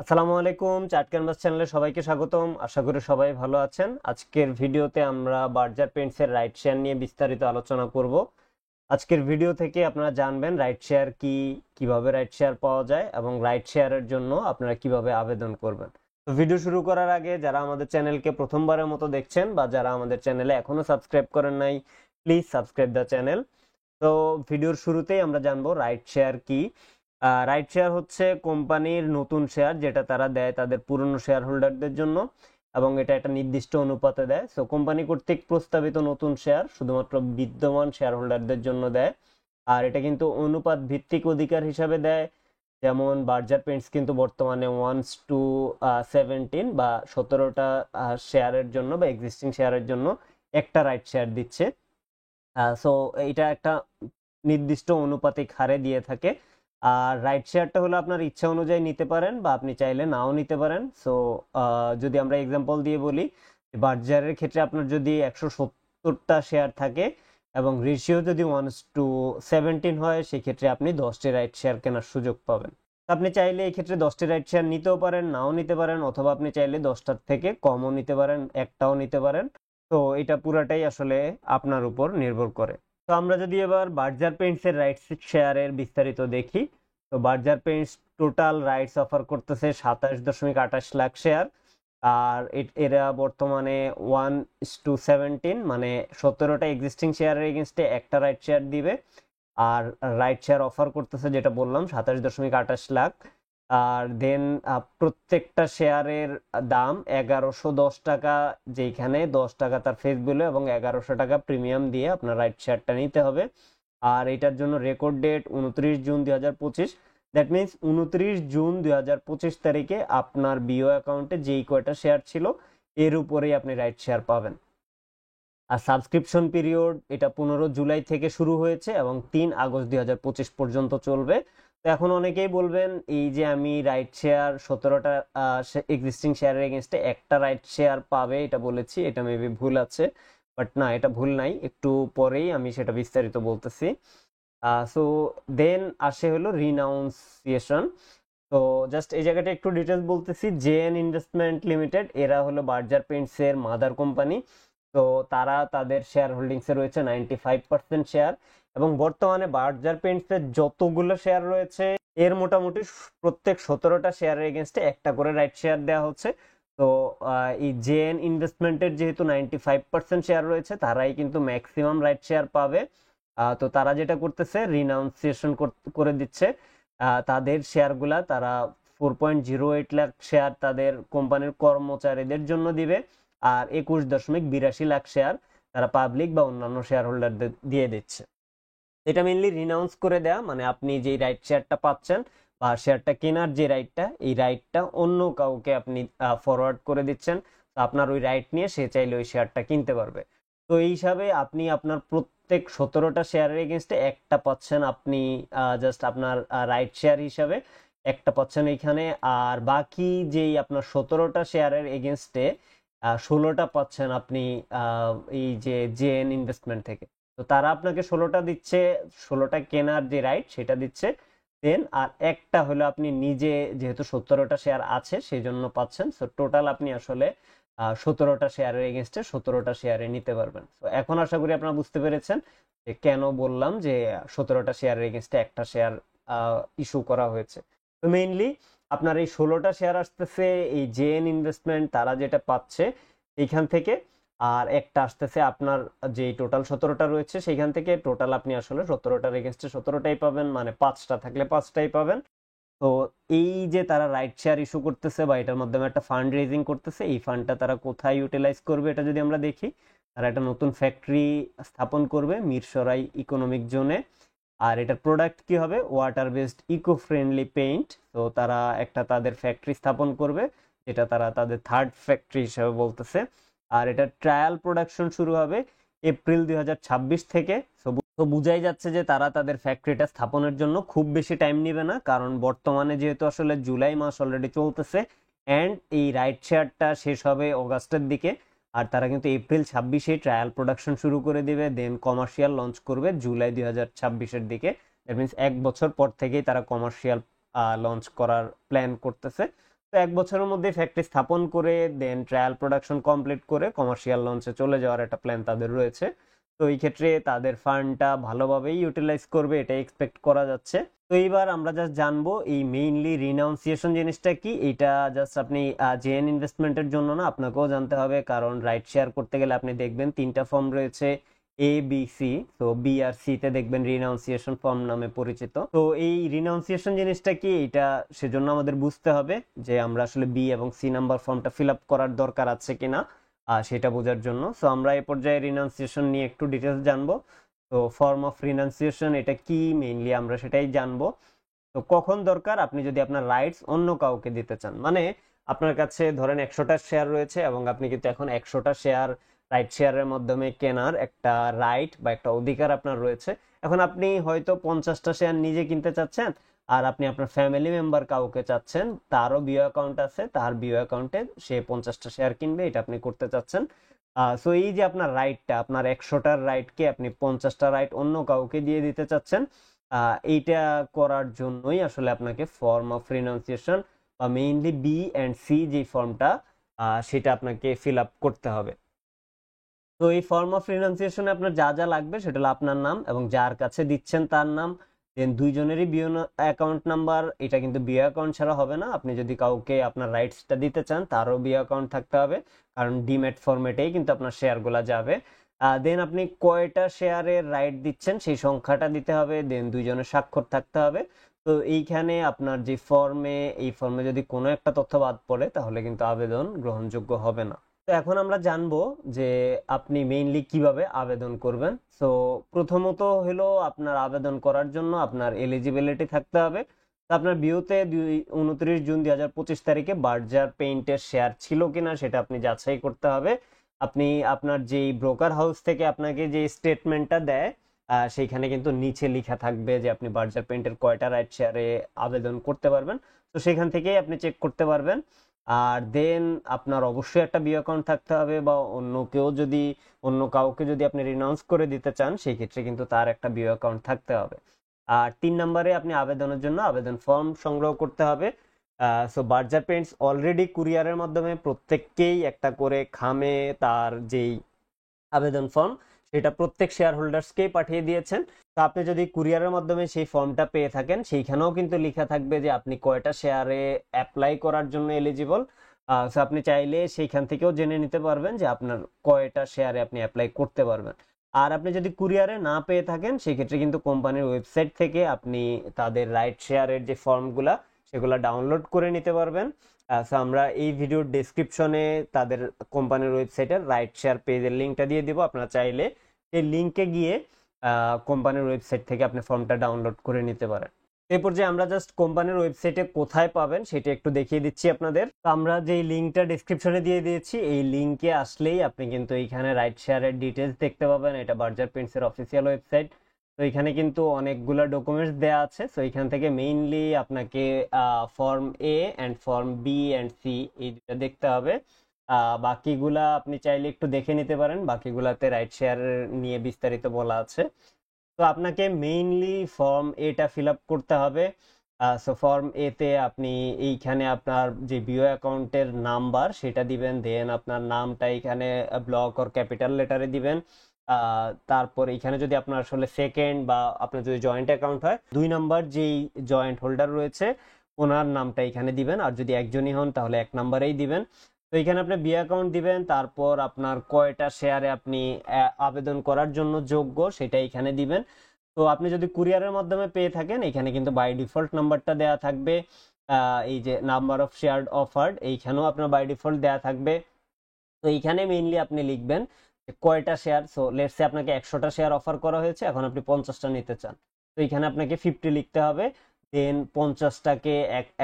আসসালামু আলাইকুম, chart canvas চ্যানেলে সবাইকে স্বাগতম। আশা করি সবাই ভালো আছেন। আজকের ভিডিওতে আমরা বার্জার পেইন্টসের রাইট শেয়ার নিয়ে বিস্তারিত আলোচনা করব। আজকের ভিডিও থেকে আপনারা জানবেন রাইট শেয়ার কি, কিভাবে রাইট শেয়ার পাওয়া যায় এবং রাইট শেয়ারের জন্য আপনারা কিভাবে আবেদন করবেন। তো ভিডিও শুরু করার আগে যারা আমাদের চ্যানেলকে প্রথমবারের মতো দেখছেন বা যারা আমাদের চ্যানেলে এখনো সাবস্ক্রাইব করেন নাই, প্লিজ সাবস্ক্রাইব দ্য চ্যানেল। তো ভিডিওর শুরুতেই আমরা জানবো রাইট শেয়ার কি। রাইট শেয়ার হচ্ছে কোম্পানির নতুন শেয়ার যেটা তারা দেয় তাদের পুরনো শেয়ার হোল্ডারদের জন্য, এবং এটা একটা নির্দিষ্ট অনুপাতে দেয়। সো কোম্পানি কর্তৃক প্রস্তাবিত নতুন শেয়ার শুধুমাত্র বিদ্যমান শেয়ার হোল্ডারদের জন্য দেয়, আর এটা কিন্তু অনুপাত ভিত্তিক অধিকার হিসাবে দেয়। যেমন বার্জার পেইন্টস কিন্তু বর্তমানে 1:17 বা 17টা শেয়ারের জন্য বা এক্সিস্টিং শেয়ারের জন্য একটা রাইট শেয়ার দিচ্ছে। সো এটা একটা নির্দিষ্ট অনুপাতিক হারে দিয়ে থাকে। আর রাইট শেয়ারটা হলো আপনার ইচ্ছা অনুযায়ী নিতে পারেন বা আপনি চাইলে নাও নিতে পারেন। সো যদি আমরা এক্সাম্পল দিয়ে বলি, বার্জারের ক্ষেত্রে আপনার যদি 170টা শেয়ার থাকে এবং রেশিও যদি 1:17 হয়, সেক্ষেত্রে আপনি 10টি রাইট শেয়ার কেনার সুযোগ পাবেন। আপনি চাইলে এই ক্ষেত্রে 10টি রাইট শেয়ার নিতেও পারেন, নাও নিতে পারেন, অথবা আপনি চাইলে 10টার থেকে কমও নিতে পারেন, একটাও নিতে পারেন। তো এটা পুরাটাই আসলে আপনার উপর নির্ভর করে। তো আমরা যদি এবার বার্জার পেইন্টস এর রাইটস শেয়ারের বিস্তারিত দেখি, তো Berger Paints total rights offer করতেছে 27.28 লাখ শেয়ার। আর এরা বর্তমানে 1:17 মানে 17টা এক্সিস্টিং শেয়ারের এগেনস্টে একটা রাইট শেয়ার দিবে। আর রাইট শেয়ার অফার করতেছে যেটা বললাম 27.28 লাখ। আর দেন প্রত্যেকটা শেয়ারের দাম 1110 টাকা, যেখানে 10 টাকা তার ফেস ভ্যালু এবং 1100 টাকা প্রিমিয়াম দিয়ে আপনার রাইট শেয়ারটা নিতে হবে। আর এটার জন্য record date 29 June 2025। That means 29 June 2025 তারিখে আপনার বিও অ্যাকাউন্টে যেই কয়টা শেয়ার ছিল এর উপরেই আপনি রাইট শেয়ার পাবেন। আর সাবস্ক্রিপশন পিরিয়ড এটা 15 জুলাই থেকে শুরু হয়েছে এবং 3 আগস্ট 2025 পর্যন্ত চলবে। তো এখন অনেকেই বলবেন এই যে আমি রাইট শেয়ার 17টা এক্সিস্টিং শেয়ারের এগেনস্টে একটা রাইট শেয়ার পাবে এটা বলেছি, এটা মেবি ভুল আছে। বাট না, এটা ভুল নাই, একটু পরেই আমি সেটা বিস্তারিত বলতেছি। সো দেন আসে হলো রিনাউন্সিয়েশন। তো জাস্ট এই জায়গাটা একটু ডিটেলস বলতেছি। জেএন ইনভেস্টমেন্ট লিমিটেড এরা হলো বার্জার পেইন্টস এর মাদার কোম্পানি। তো তারা তাদের শেয়ার হোল্ডিংসে রয়েছে 95% শেয়ার, এবং বর্তমানে বার্জার পেইন্টস এর যতগুলো শেয়ার রয়েছে এর মোটামুটি প্রত্যেক 17টা শেয়ারের এগেনস্টে একটা করে রাইট শেয়ার দেওয়া হচ্ছে। তো এই জেএন ইনভেস্টমেন্টের যেহেতু 95% শেয়ার রয়েছে, তারাই কিন্তু ম্যাক্সিমাম রাইট শেয়ার পাবে। তো তারা যেটা করতেছে রিনাউন্সিয়েশন করে দিচ্ছে। তাদের শেয়ারগুলা তারা 4.08 লাখ শেয়ার তাদের কোম্পানির কর্মচারীদের জন্য দিবে, আর 21.82 লাখ শেয়ার তারা পাবলিক বা অন্যান্য শেয়ার হোল্ডারদের দিয়ে দিচ্ছে। এটা মেইনলি রিনাউন্স করে দেয়া, মানে আপনি যে রাইট শেয়ারটা পাচ্ছেন বা শেয়ারটা কেনার যে রাইটটা, এই রাইটটা অন্য কাউকে আপনি ফরওয়ার্ড করে দিচ্ছেন। তো আপনার ওই রাইট নিয়ে সে চাইলে ওই শেয়ারটা কিনতে পারবে। তো এই হিসাবে আপনি আপনার প্রত্যেক 17টা শেয়ারের এগেনস্টে একটা পাচ্ছেন আপনি, জাস্ট আপনার রাইট শেয়ার হিসাবে একটা পাচ্ছেন এইখানে। আর বাকি যেই আপনার 17টা শেয়ারের এগেনস্টে 16টা পাচ্ছেন আপনি এই যে জেএন ইনভেস্টমেন্ট থেকে। তো তারা আপনাকে 16টা দিচ্ছে, 16টা কেনার যে রাইট সেটা দিচ্ছে। দেন আর একটা হলো আপনি নিজে, যেহেতু 17টা শেয়ার আছে সেই জন্য পাচ্ছেন। সো টোটাল আপনি আসলে 17টা শেয়ারের এগেনস্টে 17টা শেয়ারে নিতে পারবেন। তো এখন আশা করি আপনারা বুঝতে পেরেছেন যে কেন বললাম যে 17টা শেয়ারের এগেনস্টে একটা শেয়ার ইস্যু করা হয়েছে। তো মেইনলি আপনার এই 16টা শেয়ার আসতেছে এই জেএন ইনভেস্টমেন্ট তারা যেটা পাচ্ছে এইখান থেকে, আর একটা আসতেছে আপনার যে টোটাল 17টা রয়েছে সেইখান থেকে। টোটাল আপনি আসলে 17টার এগেনস্টে 17টাই পাবেন, মানে 5টা থাকলে 5টাই পাবেন। তো এই যে তারা রাইট শেয়ার ইস্যু করতেছে বা এটার মাধ্যমে একটা ফান্ড রেজিং করতেছে, এই ফান্ডটা তারা কোথায় ইউটিলাইজ করবে এটা যদি আমরা দেখি, তারা একটা নতুন ফ্যাক্টরি স্থাপন করবে মিরসরাই ইকোনমিক জোনে। আর এটার প্রোডাক্ট কি হবে? Water based eco friendly paint. তো তারা একটা তাদের ফ্যাক্টরি স্থাপন করবে, যেটা তারা তাদের থার্ড ফ্যাক্টরি হিসেবে বলতেছে। আর এটা ট্রায়াল প্রোডাকশন শুরু হবে এপ্রিল 2026 থেকে। তো বুঝাই যাচ্ছে যে তারা তাদের ফ্যাক্টরিটা স্থাপনের জন্য খুব বেশি টাইম নেবে না, কারণ বর্তমানে যেহেতু আসলে জুলাই মাস অলরেডি চলতেছে অ্যান্ড এই রাইট শেয়ারটা শেষ হবে অগাস্টের দিকে। আর তারা কিন্তু এপ্রিল 26-এ ট্রায়াল প্রোডাকশন শুরু করে দিবে, দেন কমার্শিয়াল লঞ্চ করবে জুলাই 2026-এর দিকে। দ্যাট মিনস 1 বছর পর থেকেই তারা কমার্শিয়াল লঞ্চ করার প্ল্যান করতেছে। তো 1 বছরের মধ্যে ফ্যাক্টরি স্থাপন করে দেন ট্রায়াল প্রোডাকশন কমপ্লিট করে কমার্শিয়াল লঞ্চে চলে যাওয়ার একটা প্ল্যান তাদের রয়েছে। তো এই ক্ষেত্রে তাদের ফান্ডটা ভালোভাবেই ইউটিলাইজ করবে, এটা এক্সপেক্ট করা যাচ্ছে। তো এইবার আমরা জাস্ট জানবো এই মেইনলি রিনাউন্সিয়েশন জিনিসটা কি। এটা জাস্ট আপনি জেএন ইনভেস্টমেন্টের জন্য না, আপনাকেও জানতে হবে, কারণ রাইট শেয়ার করতে গেলে আপনি দেখবেন 3টা ফর্ম রয়েছে, এ বি সি। তো বি আর সি তে দেখবেন রিনাউন্সিয়েশন ফর্ম নামে পরিচিত। তো এই রিনাউন্সিয়েশন জিনিসটা কি, এটা সেজন্য আমাদের বুঝতে হবে যে আমরা আসলে বি এবং সি নাম্বার ফর্মটা ফিল আপ করার দরকার আছে কিনা সেটা বোঝার জন্য। সো আমরা এই পর্যায়ে রিনাউন্সিয়েশন নিয়ে একটু ডিটেলস জানবো। তো ফর্ম অফ রিনাউন্সিয়েশন এটা কি মেইনলি আমরা সেটাই জানবো। তো কখন দরকার, আপনি যদি আপনার রাইটস অন্য কাউকে দিতে চান, মানে আপনার কাছে ধরেন 100টা শেয়ার রয়েছে এবং আপনি কিন্তু এখন 100টা শেয়ার রাইট শেয়ারের মাধ্যমে কেনার একটা রাইট বা একটা অধিকার আপনার রয়েছে। এখন আপনি হয়তো 50টা শেয়ার নিজে কিনতে চাচ্ছেন, আর আপনি আপনার ফ্যামিলি মেম্বার কাউকে চাচ্ছেন, তারও বিও অ্যাকাউন্ট আছে, তার বিও অ্যাকাউন্টে সে 50টা শেয়ার কিনবে, এটা আপনি করতে চাচ্ছেন। সো এই যে আপনার রাইটটা, আপনার 100টার রাইটকে আপনি 50টা রাইট অন্য কাউকে দিয়ে দিতে চাচ্ছেন, এইটা করার জন্যই আসলে আপনাকে ফর্ম অফ রিনাউন্সিয়েশন বা মেইনলি বি অ্যান্ড সি যে ফর্মটা সেটা আপনাকে ফিল আপ করতে হবে। তো এই ফর্ম অফ রিনাউন্সিয়েশনে আপনার যা যা লাগবে সেটা হলো আপনার নাম এবং যার কাছে দিচ্ছেন তার নাম, দেন দুইজনেরই বিও অ্যাকাউন্ট নাম্বার। এটা কিন্তু বিও অ্যাকাউন্ট ছাড়া হবে না, আপনি যদি কাউকে আপনার রাইটসটা দিতে চান তারও বিও অ্যাকাউন্ট থাকতে হবে, কারণ ডিম্যাট ফরম্যাটেই কিন্তু আপনার শেয়ারগুলো যাবে। দেন আপনি কয়টা শেয়ারের রাইট দিচ্ছেন সেই সংখ্যাটা দিতে হবে, দেন দুইজনের স্বাক্ষর থাকতে হবে। তো এইখানে আপনার যে ফর্মে, এই ফর্মে যদি কোনো একটা তথ্য বাদ পড়ে তাহলে কিন্তু আবেদন গ্রহণযোগ্য হবে না। তো এখন আমরা জানবো যে আপনি মেইনলি কিভাবে আবেদন করবেন। সো প্রথমত হলো আপনার আবেদন করার জন্য আপনার এলিজিবিলিটি থাকতে হবে। তো আপনার বিওতে 29 জুন 2025 তারিখে বার্জার পেইন্টের শেয়ার ছিল কিনা সেটা আপনি যাচাই করতে হবে। আপনি আপনার যেই ব্রোকার হাউস থেকে আপনাকে যে স্টেটমেন্টটা দেয় সেইখানে কিন্তু নিচে লেখা থাকবে যে আপনি বার্জার পেইন্টের কয়টা রাইট শেয়ারে আবেদন করতে পারবেন। তো সেখান থেকেই আপনি চেক করতে পারবেন। আর দেন আপনার অবশ্যই একটা বিও অ্যাকাউন্ট থাকতে হবে, বা অন্য কাউকে যদি আপনি রিনাউন্স করে দিতে চান সেই ক্ষেত্রে কিন্তু তার একটা বিও অ্যাকাউন্ট থাকতে হবে। আর 3 নম্বরে আপনি আবেদনের জন্য আবেদন ফর্ম সংগ্রহ করতে হবে। সো বার্জার পেইন্টস অলরেডি কুরিয়ারের মাধ্যমে প্রত্যেককেই একটা করে খামে তার যেই আবেদন ফর্ম সেটা প্রত্যেক শেয়ার হোল্ডার্সকেই পাঠিয়ে দিয়েছেন। তো আপনি যদি কুরিয়ারের মাধ্যমে সেই ফর্মটা পেয়ে থাকেন সেইখানেও কিন্তু লেখা থাকবে যে আপনি কয়টা শেয়ারে অ্যাপ্লাই করার জন্য এলিজিবল। সো আপনি চাইলে সেইখান থেকেও জেনে নিতে পারবেন যে আপনার কয়টা শেয়ারে আপনি অ্যাপ্লাই করতে পারবেন। আর আপনি যদি কুরিয়ারে না পেয়ে থাকেন সেই ক্ষেত্রে কিন্তু কোম্পানির ওয়েবসাইট থেকে আপনি তাদের রাইট শেয়ারের যে ফর্মগুলা সেগুলো ডাউনলোড করে নিতে পারবেন। সো আমরা এই ভিডিওর ডেসক্রিপশনে তাদের কোম্পানির ওয়েবসাইটের রাইট শেয়ার পেজের লিঙ্কটা দিয়ে দিব, আপনারা চাইলে এই লিঙ্কে গিয়ে কোম্পানির ওয়েবসাইট থেকে আপনি ফর্মটা ডাউনলোড করে নিতে পারেন। এরপর যে আমরা জাস্ট কোম্পানির ওয়েবসাইটে কোথায় পাবেন সেটা একটু দেখিয়ে দিচ্ছি আপনাদের। তো আমরা যে লিঙ্কটা ডেসক্রিপশনে দিয়ে দিয়েছি, এই লিঙ্কে আসলেই আপনি কিন্তু এইখানে রাইট শেয়ারের ডিটেলস দেখতে পাবেন। এটা বার্জার পেইন্টসের অফিসিয়াল ওয়েবসাইট। তো এখানে কিন্তু অনেকগুলো ডকুমেন্টস দেওয়া আছে। তো এখান থেকে মেইনলি আপনাকে form A and form B and C এই দুটো দেখতে হবে। বাকিগুলা আপনি চাইলে একটু দেখে নিতে পারেন, বাকিগুলাতে রাইট শেয়ার নিয়ে বিস্তারিত বলা আছে। তো আপনাকে মেইনলি ফর্ম এটা ফিল আপ করতে হবে। সো ফর্ম এতে আপনি এইখানে আপনার যে বিও অ্যাকাউন্টের নাম্বার সেটা দিবেন, দেন আপনার নামটা এখানে ব্লক অর ক্যাপিটাল লেটারে দিবেন। তারপর এখানে যদি আপনার আসলে সেকেন্ড বা আপনার যদি জয়েন্ট অ্যাকাউন্ট হয় 2 নম্বর যেই জয়েন্ট হোল্ডার রয়েছে ওনার নামটা এখানে দিবেন, আর যদি একজনই হন তাহলে 1 নম্বরেই দিবেন। তো এখানে আপনি বি অ্যাকাউন্ট দিবেন, তারপর আপনার কয়টা শেয়ারে আপনি আবেদন করার জন্য যোগ্য সেটা এখানে দিবেন। তো আপনি যদি কুরিয়ারের মাধ্যমে পেয়ে থাকেন এখানে কিন্তু বাই ডিফল্ট নাম্বারটা দেয়া থাকবে। এই যে নাম্বার অফ শেয়ার অফার্ড এইখানেও আপনার বাই ডিফল্ট দেয়া থাকবে। তো এইখানে মেইনলি আপনি লিখবেন কয়টা শেয়ার। সো লেটস সে আপনাকে 100টা শেয়ার অফার করা হয়েছে, এখন আপনি 50টা নিতে চান, তো এখানে আপনাকে 50 লিখতে হবে। দেন 50টাকে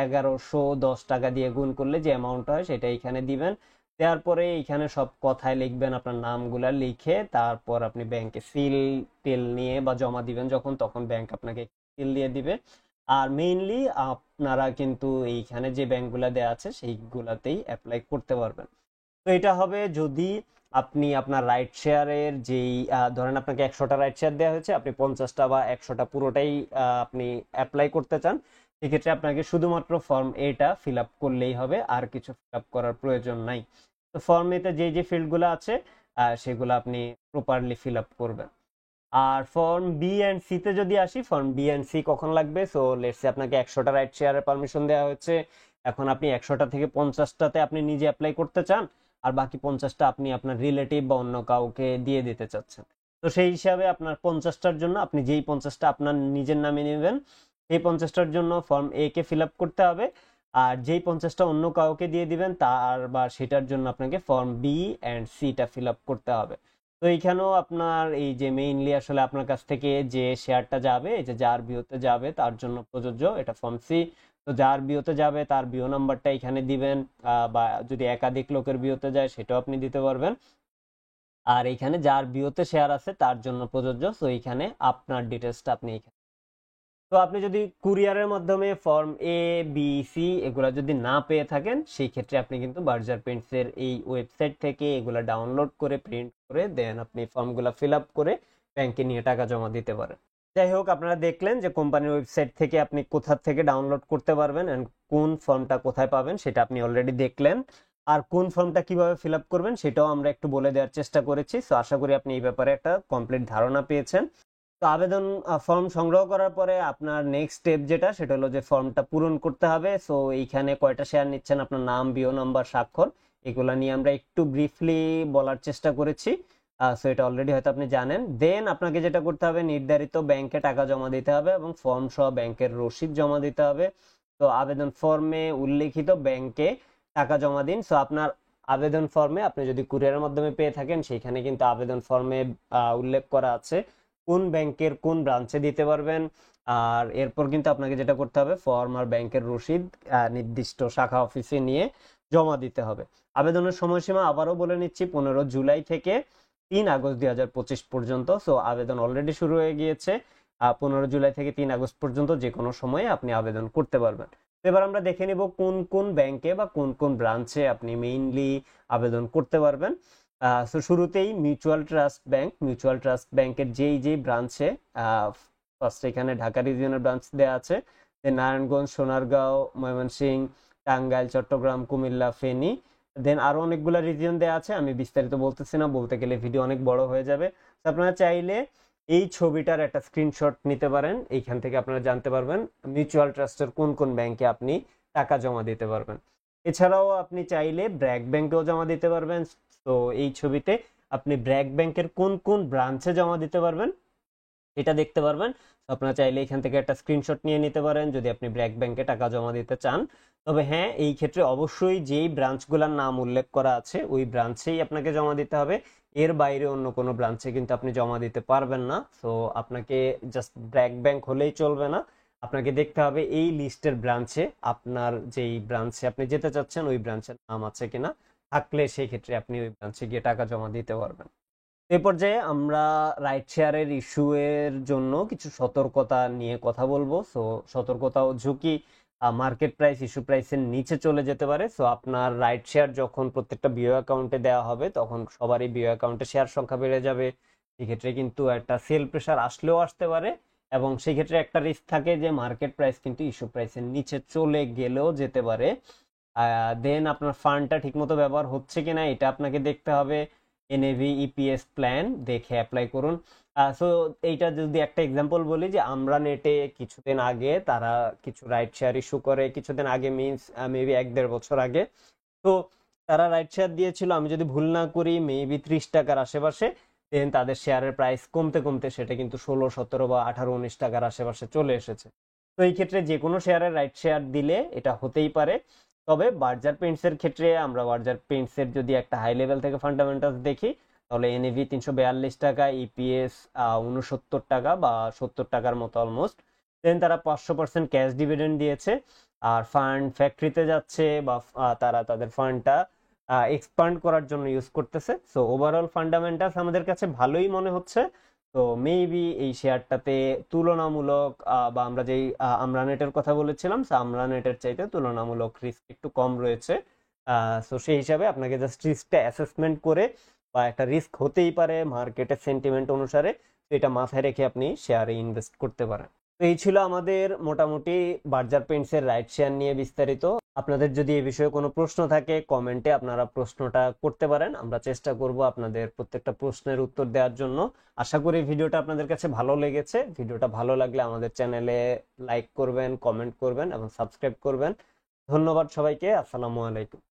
1110 টাকা দিয়ে গুণ করলে যে অ্যামাউন্ট হয় সেটা এখানে দিবেন। দেওয়ার পরে এখানে সব কথায় লিখবেন আপনার নামগুলা লিখে, তারপর আপনি ব্যাংকে সিল টিল নিয়ে বা জমা দিবেন যখন, তখন ব্যাংক আপনাকে সিল দিয়ে দিবে। আর মেইনলি আপনারা কিন্তু এইখানে যে ব্যাংকগুলা দেওয়া আছে সেইগুলাতেই অ্যাপ্লাই করতে পারবেন। তো এটা হবে যদি আপনি আপনার রাইট শেয়ারের যেই ধরেন আপনাকে 100টা রাইট শেয়ার দেওয়া হয়েছে, আপনি 50টা বা 100টা পুরোটাই আপনি অ্যাপ্লাই করতে চান, সেক্ষেত্রে আপনাকে শুধুমাত্র ফর্ম এটা ফিল আপ করলেই হবে, আর কিছু ফিল আপ করার প্রয়োজন নাই। তো ফর্ম এতে যে যে ফিল্ডগুলো আছে সেগুলো আপনি প্রপারলি ফিল আপ করবেন। আর ফর্ম বি অ্যান্ড সি তে যদি আসি, ফর্ম বি অ্যান্ড সি কখন লাগবে? সো লেটস সে আপনাকে 100টা রাইট শেয়ারের পারমিশন দেওয়া হয়েছে, এখন আপনি 100টা থেকে 50টাতে আপনি নিজে অ্যাপ্লাই করতে চান, আর বাকি 50টা আপনি আপনার রিলেটিভ বা অন্য কাউকে দিয়ে দিতে চাচ্ছেন। তো সেই হিসাবে আপনার 50টার জন্য আপনি যেই 50টা আপনার নিজের নামে নেবেন, সেই 50টার জন্য ফর্ম এ কে ফিল আপ করতে হবে, আর যেই 50টা অন্য কাউকে দিয়ে দিবেন তার বা সেটার জন্য আপনাকে ফর্ম বি অ্যান্ড সিটা ফিল আপ করতে হবে। তো এইখানেও আপনার এই যে মেইনলি আসলে আপনার কাছ থেকে যে শেয়ারটা যাবে, এই যে যার বিওতে যাবে তার জন্য প্রযোজ্য এটা ফর্ম সি। তো যার বিওতে যাবে তার বিও নাম্বারটা এখানে দিবেন, বা যদি একাধিক লোকের বিওতে যায় সেটাও আপনি দিতে পারবেন। আর এখানে যার বিওতে শেয়ার আছে তার জন্য প্রযোজ্য, তো এইখানে আপনার ডিটেলসটা আপনি এখানে। তো আপনি যদি কুরিয়ারের মাধ্যমে ফর্ম এ বি সি এগুলা যদি না পেয়ে থাকেন, সেই ক্ষেত্রে আপনি কিন্তু বার্জার পেন্টসের এই ওয়েবসাইট থেকে এগুলা ডাউনলোড করে প্রিন্ট করে দেন আপনি ফর্মগুলা ফিল আপ করে ব্যাংকে নিয়ে টাকা জমা দিতে পারেন। যাই হোক, আপনারা দেখলেন যে কোম্পানির ওয়েবসাইট থেকে আপনি কোথা থেকে ডাউনলোড করতে পারবেন এন্ড কোন ফর্মটা কোথায় পাবেন সেটা আপনি অলরেডি দেখলেন। আর কোন ফর্মটা কিভাবে ফিল আপ করবেন সেটাও আমরা একটু বলে দেওয়ার চেষ্টা করেছি। সো আশা করি আপনি এই ব্যাপারে একটা কমপ্লিট ধারণা পেয়েছেন। তো আবেদন ফর্ম সংগ্রহ করার পরে আপনার নেক্সট স্টেপ যেটা, সেটা হলো যে ফর্মটা পূরণ করতে হবে। সো এইখানে কয়টা শেয়ার নিচ্ছেন, আপনার নাম, বিও নাম্বার, স্বাক্ষর, এগুলা নিয়ে আমরা একটু ব্রিফলি বলার চেষ্টা করেছি। সো এটা অলরেডি হয়তো আপনি জানেন। দেন আপনাকে যেটা করতে হবে, নির্ধারিত ব্যাংকে টাকা জমা দিতে হবে এবং ফর্ম সহ ব্যাংকের রসিদ জমা দিতে হবে। তো আবেদন ফর্মে উল্লেখিত ব্যাংকে টাকা জমা দিন। সো আপনার আবেদন ফর্মে আপনি যদি কুরিয়ারের মাধ্যমে পেয়ে থাকেন, সেখানে কিন্তু আবেদন ফর্মে উল্লেখ করা আছে কোন ব্যাংকের কোন ব্রাঞ্চে দিতে পারবেন। আর এরপর কিন্তু আপনাকে যেটা করতে হবে, ফর্ম আর ব্যাংকের রসিদ নির্দিষ্ট শাখা অফিসে নিয়ে জমা দিতে হবে। আবেদনের সময়সীমা আবারও বলে নিচ্ছি, 15 জুলাই থেকে 3 আগস্ট 2025 পর্যন্ত। সো আবেদন অলরেডি শুরু হয়ে গিয়েছে। 15 জুলাই থেকে 3 আগস্ট পর্যন্ত যে কোনো সময়ে আপনি আবেদন করতে পারবেন। এবার আমরা দেখে নিব কোন কোন ব্যাংকে বা কোন কোন ব্রাঞ্চে আপনি মেইনলি আবেদন করতে পারবেন। সো শুরুতেই মিউচুয়াল ট্রাস্ট ব্যাংকের যেই ব্রাঞ্চে, ফার্স্ট এখানে ঢাকা রিজিয়নের ব্রাঞ্চ দেওয়া আছে, দেন নারায়ণগঞ্জ, সোনারগাঁও, ময়মনসিংহ, টাঙ্গাইল, চট্টগ্রাম, কুমিল্লা, ফেনী, দেন আরো অনেকগুলো রিজিয়ন দেওয়া আছে। আমি বিস্তারিত বলতেছি না, বলতে গেলে ভিডিও অনেক বড় হয়ে যাবে। আপনারা চাইলে এই ছবিটার একটা স্ক্রিনশট নিতে পারেন, এইখান থেকে আপনারা জানতে পারবেন মিউচুয়াল ট্রাস্টের কোন কোন ব্যাংকে আপনি টাকা জমা দিতে পারবেন। এছাড়াও আপনি চাইলে ব্র্যাক ব্যাংকেও জমা দিতে পারবেন। তো এই ছবিতে আপনি ব্র্যাক ব্যাংকের কোন কোন ব্রাঞ্চে জমা দিতে পারবেন এটা দেখতে পারবেন। আপনারা চাইলে এখান থেকে একটা স্ক্রিনশট নিয়ে নিতে পারেন যদি আপনি ব্র্যাক ব্যাংকে টাকা জমা দিতে চান। তবে হ্যাঁ, এই ক্ষেত্রে অবশ্যই যেই ব্রাঞ্চগুলোর নাম উল্লেখ করা আছে ওই ব্রাঞ্চেই আপনাকে জমা দিতে হবে। এর বাইরে অন্য কোনো ব্রাঞ্চে কিন্তু আপনি জমা দিতে পারবেন না। তো আপনাকে জাস্ট ব্র্যাক ব্যাংক হলেই চলবে না, আপনাকে দেখতে হবে এই লিস্টের ব্রাঞ্চে আপনার যেই ব্রাঞ্চে আপনি যেতে চাচ্ছেন ওই ব্রাঞ্চের নাম আছে কিনা। থাকলে সেই ক্ষেত্রে আপনি ওই ব্রাঞ্চে গিয়ে টাকা জমা দিতে পারবেন। এ পর্যায়ে আমরা রাইট শেয়ারের ইস্যু এর জন্য কিছু সতর্কতা নিয়ে কথা বলবো। সো সতর্কতা ও ঝুঁকি, মার্কেট প্রাইস ইস্যু প্রাইসের নিচে চলে যেতে পারে। সো আপনার রাইট শেয়ার যখন প্রত্যেকটা বিও অ্যাকাউন্টে দেওয়া হবে তখন সবারই বিও অ্যাকাউন্টে শেয়ার সংখ্যা বেড়ে যাবে। সেক্ষেত্রে কিন্তু একটা সেল প্রেশার আসলেও আসতে পারে, এবং সেক্ষেত্রে একটা রিস্ক থাকে যে মার্কেট প্রাইস কিন্তু ইস্যু প্রাইসের নিচে চলে গেলেও যেতে পারে। দেন আপনার ফান্ডটা ঠিকমতো ব্যবহার হচ্ছে কিনা এটা আপনাকে দেখতে হবে। এনএভি ইপিএস প্ল্যান দেখে অ্যাপ্লাই করুন। সো এইটা যদি একটা এক্সাম্পল বলি, যে আমরা নেটে কিছুদিন আগে তারা কিছু রাইট শেয়ার ইস্যু করে, কিছুদিন আগে মিনস মেবি 1-1.5 বছর আগে। তো তারা রাইট শেয়ার দিয়েছিল, আমি যদি ভুল না করি, মেবি 30 টাকার আশেপাশে। দেন তাদের শেয়ারের প্রাইস কমতে কমতে সেটা কিন্তু 16, 17 বা 18, 19 টাকার আশেপাশে চলে এসেছে। তো এই ক্ষেত্রে যে কোনো শেয়ারের রাইট শেয়ার দিলে এটা হতেই পারে। তবে বার্জার পেইন্টসের ক্ষেত্রে আমরা বার্জার পেইন্টসের যদি একটা হাই লেভেল থেকে ফান্ডামেন্টালস দেখি, তাহলে এনএভি 342 টাকা, ইপিএস 69 টাকা বা 70 টাকার মতো অলমোস্ট। দেন তারা 500% ক্যাশ ডিভিডেন্ড দিয়েছে, আর ফান্ড ফ্যাক্টরিতে যাচ্ছে বা তারা তাদের ফান্ডটা এক্সপান্ড করার জন্য ইউজ করতেছে। সো ওভারঅল ফান্ডামেন্টালস আমাদের কাছে ভালোই মনে হচ্ছে। তো মেবি এই শেয়ারটাতে তুলনামূলক বা আমরা যেই আমরানেটের কথা বলেছিলাম, আমরানেটের চাইতে তুলনামূলক রিস্ক একটু কম রয়েছে। সো সেই হিসাবে আপনাকে জাস্ট রিস্কটা অ্যাসেসমেন্ট করে, বা একটা রিস্ক হতেই পারে মার্কেটের সেন্টিমেন্ট অনুসারে, তো এটা মাথায় রেখে আপনি শেয়ারে ইনভেস্ট করতে পারেন। তো এই ছিল আমাদের মোটামুটি বার্জার পেইন্টসের রাইড শেয়ার নিয়ে বিস্তারিত। আপনাদের যদি এই বিষয়ে কোনো প্রশ্ন থাকে কমেন্টে আপনারা প্রশ্নটা করতে পারেন, আমরা চেষ্টা করব আপনাদের প্রত্যেকটা প্রশ্নের উত্তর দেওয়ার জন্য। আশা করি ভিডিওটা আপনাদের কাছে ভালো লেগেছে। ভিডিওটা ভালো লাগলে আমাদের চ্যানেলে লাইক করবেন, কমেন্ট করবেন এবং সাবস্ক্রাইব করবেন। ধন্যবাদ সবাইকে। আসসালামু আলাইকুম।